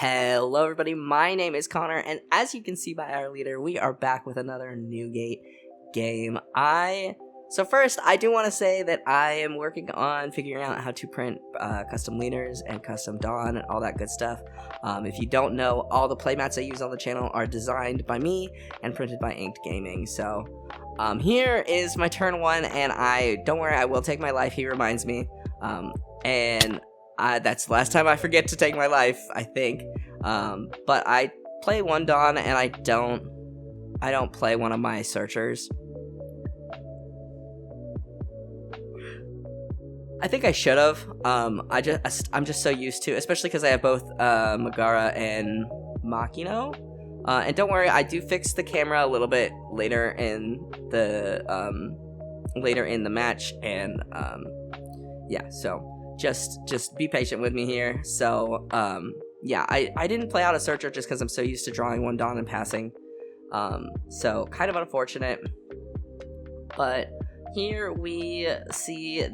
Hello everybody, my name is Connor, and as you can see by our leader, we are back with another Newgate game. So first, I do want to say that I am working on figuring out how to print custom leaders and custom Dawn and all that good stuff. If you don't know, all the playmats I use on the channel are designed by me and printed by Inked Gaming. So here is my turn 1, and don't worry, I will take my life, he reminds me. That's the last time I forget to take my life, I think. But I play one Dawn, and I don't play one of my searchers. I think I should have. I'm just so used to, especially because I have both Megara and Makino. And don't worry, I do fix the camera a little bit later in the match, and yeah. So just be patient with me here. So yeah, I didn't play out a searcher just because I'm so used to drawing one Dawn and passing. So kind of unfortunate, but. Here we see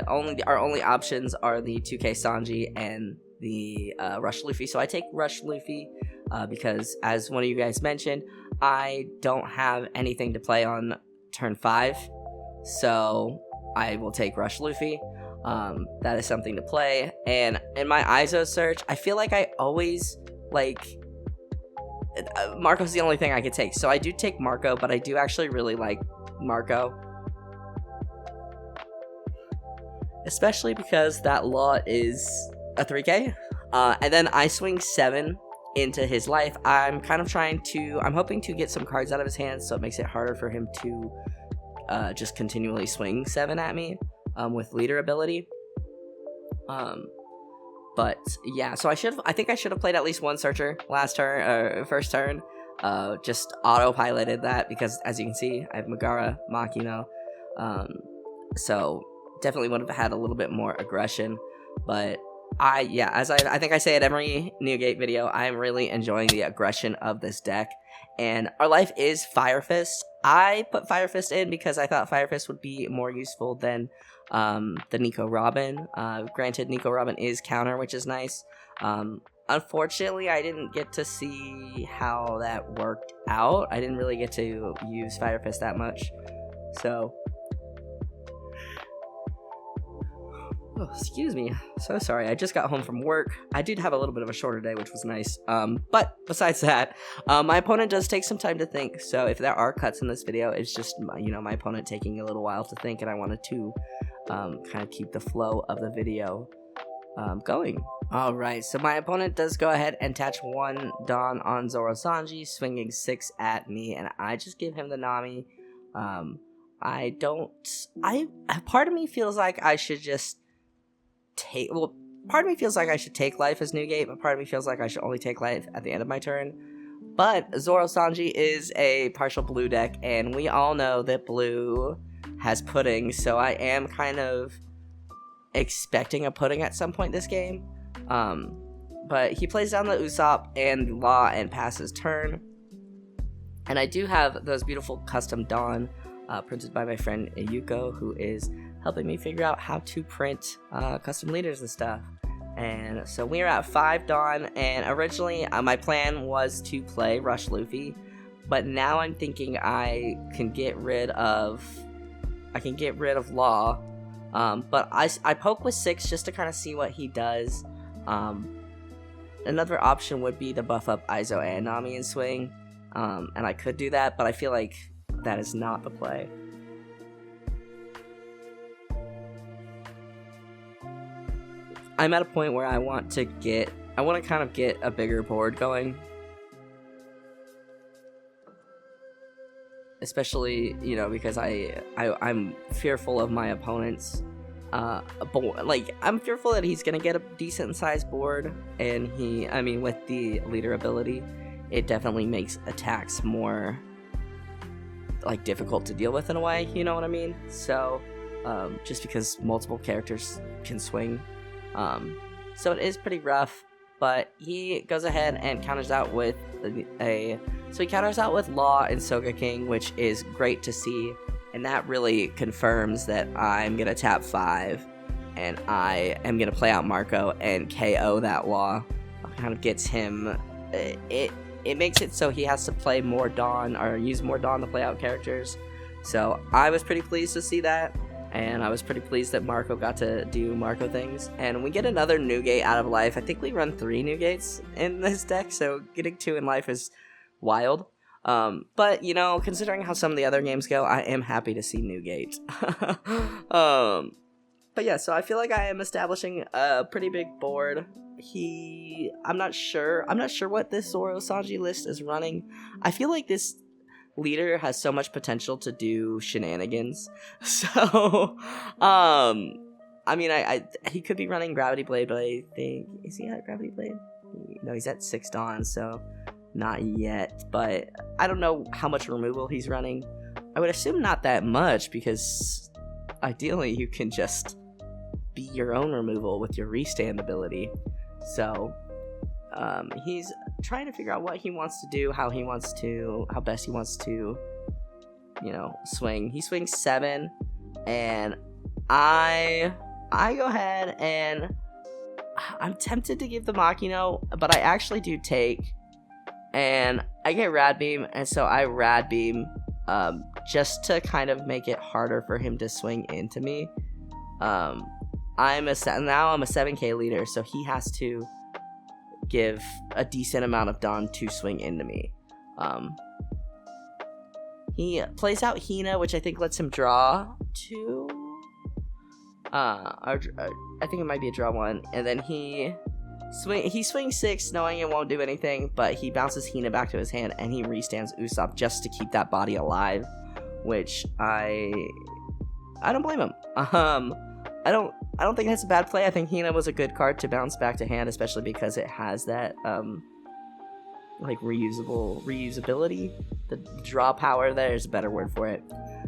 our only options are the 2K Sanji and the Rush Luffy. So I take Rush Luffy because, as one of you guys mentioned, I don't have anything to play on turn 5. So I will take Rush Luffy. That is something to play. And in my ISO search, I feel like I always Marco's the only thing I could take. So I do take Marco, but I do actually really like Marco. Especially because that law is a 3K. And then I swing 7 into his life. I'm hoping to get some cards out of his hands so it makes it harder for him to just continually swing 7 at me with leader ability. But yeah, so I think I should have played at least one searcher first turn. Just autopiloted that because, as you can see, I have Megara, Makino. So definitely would have had a little bit more aggression, but I think I say at every Newgate video, I'm really enjoying the aggression of this deck, and our life is Fire Fist. I put Fire Fist in because I thought Fire Fist would be more useful than the Nico Robin. Granted, Nico Robin is counter, which is nice. Unfortunately, I didn't get to see how that worked out. I didn't really get to use Fire Fist that much, so. Oh, excuse me. So sorry. I just got home from work. I did have a little bit of a shorter day, which was nice. But besides that, my opponent does take some time to think. So if there are cuts in this video, it's just, my opponent taking a little while to think, and I wanted to kind of keep the flow of the video going. Alright, so my opponent does go ahead and attach one Dawn on Zoro Sanji, swinging 6 at me, and I just give him the Nami. Part of me feels like I should just part of me feels like I should take life as Newgate, but part of me feels like I should only take life at the end of my turn. But Zoro Sanji is a partial blue deck, and we all know that blue has pudding, so I am kind of expecting a pudding at some point this game. But he plays down the Usopp and Law and passes turn. And I do have those beautiful custom Dawn printed by my friend Yuko, who is helping me figure out how to print custom leaders and stuff. And so we're at 5 Dawn, and originally my plan was to play Rush Luffy, but now I'm thinking I can get rid of Law, but I poke with 6 just to kind of see what he does. Another option would be to buff up Izo and Nami and swing, and I could do that, but I feel like that is not the play. I'm at a point where I want to kind of get a bigger board going. Especially, because I'm fearful of my opponent's I'm fearful that he's gonna get a decent sized board, and with the leader ability, it definitely makes attacks more difficult to deal with in a way, you know what I mean? So just because multiple characters can swing. So it is pretty rough, but he goes ahead and counters out with Law and Soga King, which is great to see, and that really confirms that I'm gonna tap 5, and I am gonna play out Marco and KO that Law. kind of gets him. It makes it so he has to play more Dawn or use more Dawn to play out characters. So I was pretty pleased to see that, and I was pretty pleased that Marco got to do Marco things. And we get another Newgate out of life. I think we run 3 Newgates in this deck, so getting 2 in life is wild. But, you know, considering how some of the other games go, I am happy to see Newgate. But yeah, so I feel like I am establishing a pretty big board. I'm not sure what this Zoro Sanji list is running. I feel like this leader has so much potential to do shenanigans. So, I mean, he could be running Gravity Blade, but I think, is he at Gravity Blade? No, he's at 6 Dawn, so not yet. But I don't know how much removal he's running. I would assume not that much, because ideally you can just be your own removal with your restand ability. So, he's trying to figure out what he wants to do, how best he wants to, you know, swing. He swings 7, and I go ahead and I'm tempted to give the Makino, but I actually do take, and I get Rad Beam, and so I Rad Beam, just to kind of make it harder for him to swing into me. I'm a 7k leader, so he has to give a decent amount of Dawn to swing into me. He plays out Hina, which I think lets him draw 2. I think it might be a draw 1, and then he swings 6, knowing it won't do anything, but he bounces Hina back to his hand, and he restands Usopp just to keep that body alive, which I don't blame him. I don't think that's a bad play. I think Hina was a good card to bounce back to hand, especially because it has that like reusability. The draw power, there's a better word for it.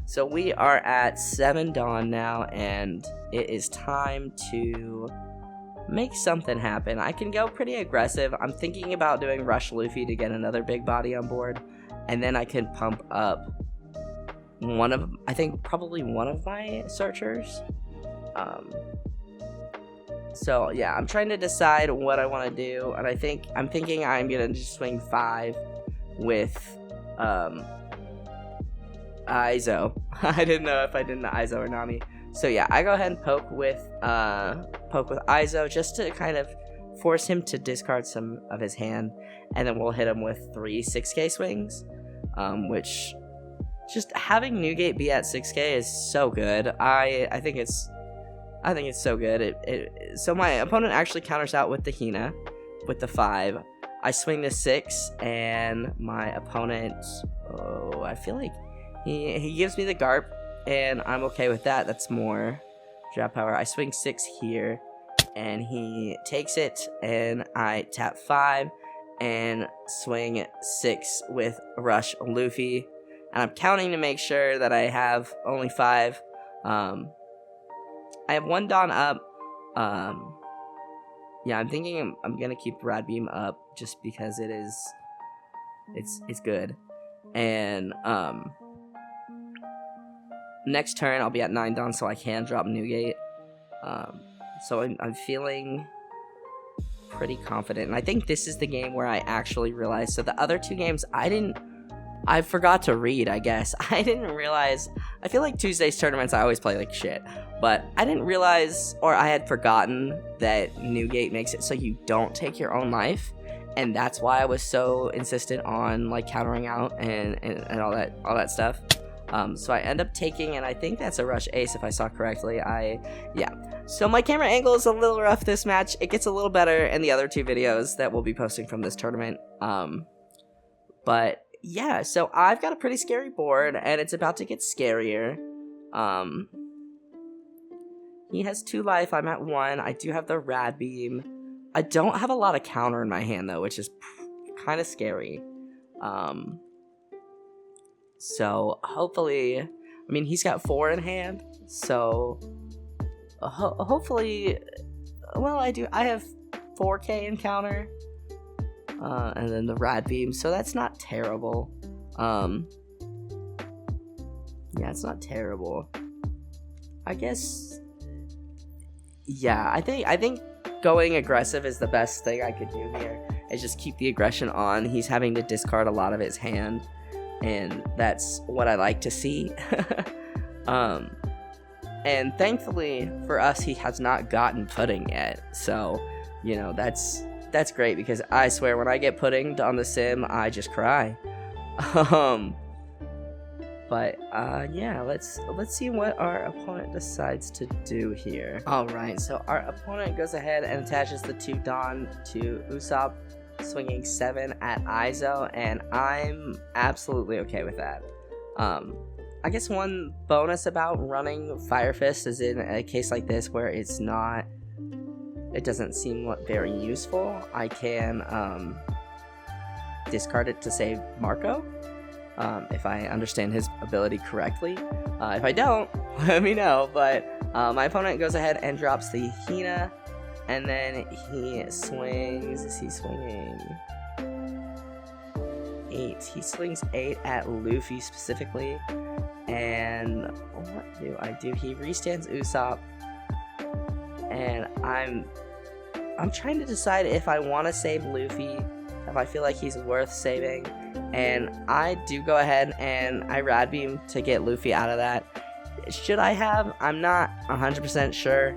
So we are at 7 Dawn now, and it is time to make something happen. I can go pretty aggressive. I'm thinking about doing Rush Luffy to get another big body on board, and then I can pump up probably one of my searchers. So yeah, I'm trying to decide what I want to do, and I'm thinking I'm gonna just swing 5 with Izo. I didn't know if I did the Izo or Nami. So yeah, I go ahead and poke with Izo just to kind of force him to discard some of his hand, and then we'll hit him with 3 6k swings, which just having Newgate be at 6k is so good. I think it's so good. So my opponent actually counters out with the Hina, with the 5. I swing the 6, and my opponent, I feel like he gives me the Garp, and I'm okay with that. That's more draft power. I swing 6 here, and he takes it, and I tap 5, and swing 6 with Rush Luffy. And I'm counting to make sure that I have only 5. I have 1 Dawn up. Yeah, I'm thinking I'm gonna keep Rad Beam up just because it's good. And next turn I'll be at 9 Dawn, so I can drop Newgate. So I'm feeling pretty confident, and I think this is the game where I actually realized. So the other 2 games I forgot to read, I guess. I didn't realize. I feel like Tuesday's tournaments I always play like shit, but I didn't realize, or I had forgotten, that Newgate makes it so you don't take your own life, and that's why I was so insistent on like countering out and all that stuff. So I end up taking, and I think that's a Rush Ace if I saw correctly. Yeah. So my camera angle is a little rough this match. It gets a little better in the other 2 videos that we'll be posting from this tournament. But yeah, so I've got a pretty scary board, and it's about to get scarier. He has 2 life, I'm at 1. I do have the Rad Beam. I don't have a lot of counter in my hand, though, which is kind of scary. So hopefully, I mean, he's got 4 in hand, so hopefully, well, I have 4k in counter. And then the Rad Beam, so that's not terrible. Yeah, it's not terrible. I guess. Yeah, I think going aggressive is the best thing I could do here. Is just keep the aggression on. He's having to discard a lot of his hand, and that's what I like to see. And thankfully for us, he has not gotten pudding yet. So, you know, that's great, because I swear when I get puddinged on the sim, I just cry. But yeah, let's see what our opponent decides to do here. Alright, so our opponent goes ahead and attaches the 2 Dawn to Usopp, swinging 7 at Izo, and I'm absolutely okay with that. I guess one bonus about running Fire Fist is in a case like this where it doesn't seem very useful. I can discard it to save Marco, if I understand his ability correctly. If I don't, let me know. But my opponent goes ahead and drops the Hina, and then he swings. Is he swinging 8? He swings 8 at Luffy specifically. And what do I do? He restands Usopp, and I'm trying to decide if I want to save Luffy, if I feel like he's worth saving, and I do go ahead and I Rad Beam to get Luffy out of that. Should I have? I'm not 100% sure,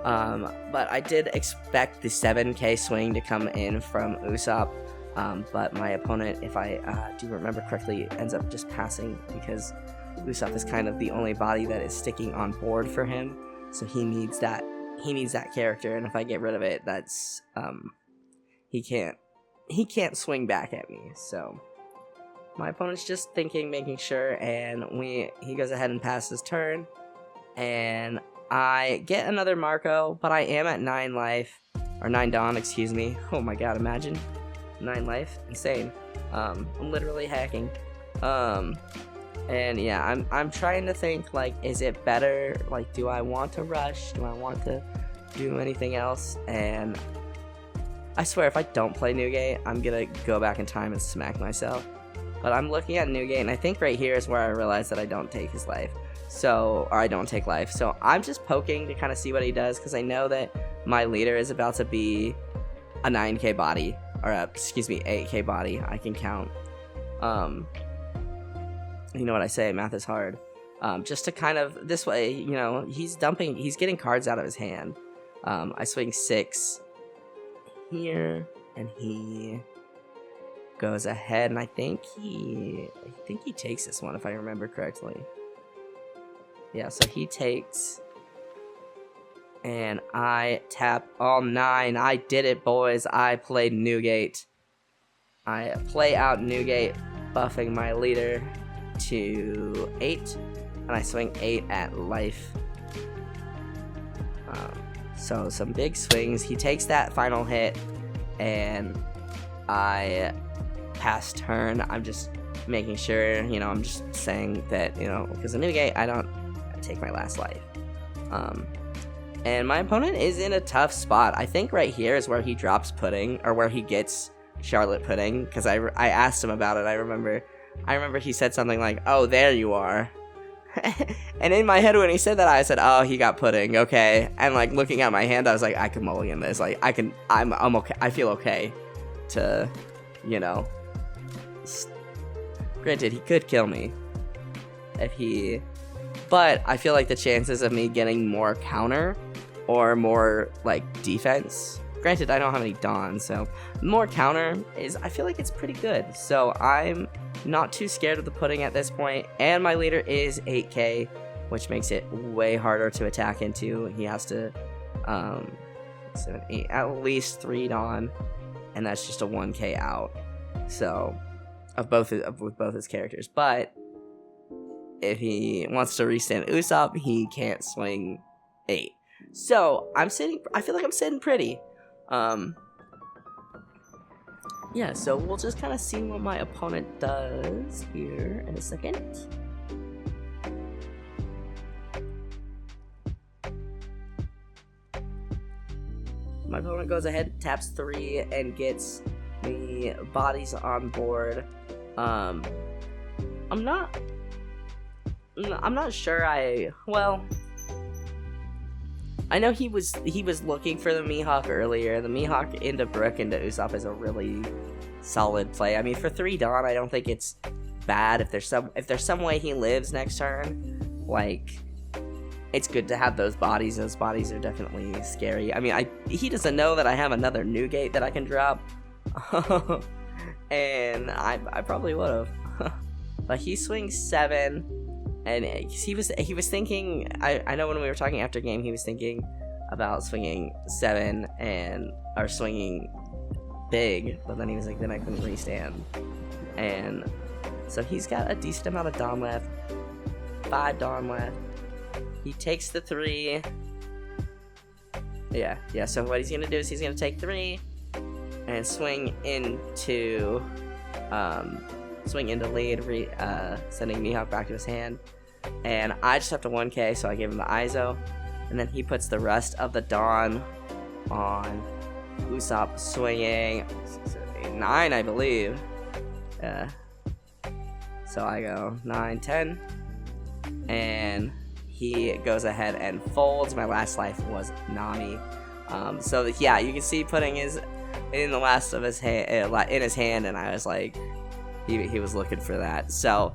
but I did expect the 7k swing to come in from Usopp, but my opponent, if I do remember correctly, ends up just passing, because Usopp is kind of the only body that is sticking on board for him, so he needs that character, and if I get rid of it, that's he can't swing back at me. So my opponent's just making sure, and he goes ahead and passes turn, and I get another Marco, but I am at 9 life, or 9 Dawn, excuse me. Oh my god, imagine 9 life, insane. I'm literally hacking. And yeah, I'm trying to think, like, is it better, like, do I want to rush? Do I want to do anything else? And I swear, if I don't play Newgate, I'm gonna go back in time and smack myself. But I'm looking at Newgate, and I think right here is where I realize that I don't take his life. Or I don't take life. So I'm just poking to kind of see what he does, because I know that my leader is about to be a 9k body, or excuse me, 8k body. I can count. You know what I say, math is hard. Just to kind of, this way, you know, he's getting cards out of his hand. I swing 6 here, and he goes ahead, and I think he takes this one, if I remember correctly. Yeah, so he takes, and I tap all 9. I did it, boys. I played Newgate. I play out Newgate, buffing my leader to 8, and I swing 8 at life. So some big swings. He takes that final hit, and I pass turn. I'm just making sure, you know, I'm just saying that, you know, because in Newgate, I don't take my last life. And my opponent is in a tough spot. I think right here is where he drops pudding, or where he gets Charlotte pudding, because I asked him about it. I remember he said something like, "Oh, there you are." And in my head when he said that, I said, "Oh, he got pudding, okay." And like looking at my hand, I was like, I can mulligan this. Like I'm okay. I feel okay to, you know. Granted, he could kill me but I feel like the chances of me getting more counter or more like defense. Granted, I don't have any Dawn, so more counter I feel like it's pretty good. So I'm not too scared of the pudding at this point, and my leader is 8k, which makes it way harder to attack into. He has to 7, 8, at least 3 Dawn, and that's just a 1k out. So with both his characters, but if he wants to restand Usopp, he can't swing 8. So I feel like I'm sitting pretty. Yeah, so we'll just kind of see what my opponent does here in a second. My opponent goes ahead, taps 3, and gets the bodies on board. I'm not sure well, I know he was looking for the Mihawk earlier. The Mihawk into Brook into Usopp is a really solid play. I mean, for 3 Dawn, I don't think it's bad. If there's some way he lives next turn, like, it's good to have those bodies. Those bodies are definitely scary. I mean, he doesn't know that I have another Newgate that I can drop, and I probably would have. But he swings 7. And he was thinking, I know when we were talking after game, he was thinking about swinging 7 or swinging big, but then he was like, then I couldn't restand. And so he's got a decent amount of Dawn left, 5 Dawn left. He takes the 3. Yeah, so what he's gonna do is he's gonna take 3 and swing into lead, sending Mihawk back to his hand. And I just have to 1k, so I give him the ISO. And then he puts the rest of the Dawn on Usopp, swinging 9, I believe. So I go 9, 10. And he goes ahead and folds. My last life was Nami. So yeah, you can see putting in the last of his hand in his hand, and I was like, he was looking for that. So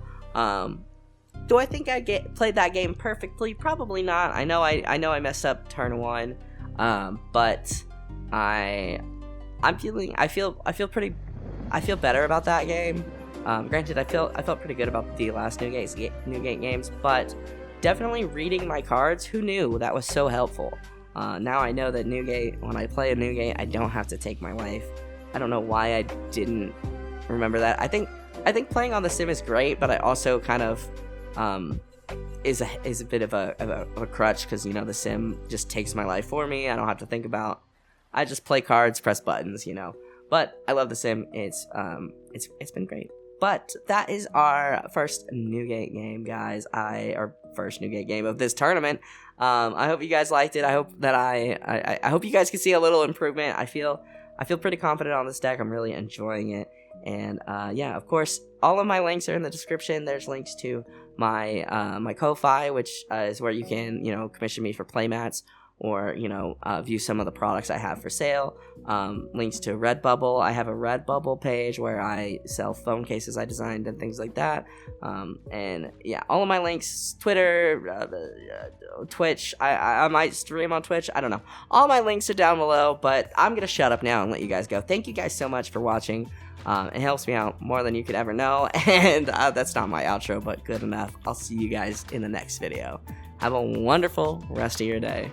do I think I played that game perfectly? Probably not. I know I messed up turn 1, but I feel better about that game. Granted, I felt pretty good about the last Newgate games, but definitely reading my cards. Who knew that was so helpful? Now I know that Newgate, when I play a Newgate, I don't have to take my life. I don't know why I didn't remember that. I think playing on the sim is great, but I also kind of is a bit of a crutch, because the sim just takes my life for me. I don't have to think about. I just play cards, press buttons, But I love the sim. It's been great. But that is our first Newgate game, guys. Our first Newgate game of this tournament. I hope you guys liked it. I hope that I hope you guys can see a little improvement. I feel pretty confident on this deck. I'm really enjoying it. And yeah, of course, all of my links are in the description. There's links to my Ko-Fi, which is where you can commission me for Playmats, or view some of the products I have for sale. Links to Redbubble. I have a Redbubble page where I sell phone cases I designed and things like that. And yeah, all of my links, Twitter, Twitch. I might stream on Twitch. I don't know. All my links are down below, but I'm gonna shut up now and let you guys go. Thank you guys so much for watching. It helps me out more than you could ever know. And that's not my outro, but good enough. I'll see you guys in the next video. Have a wonderful rest of your day.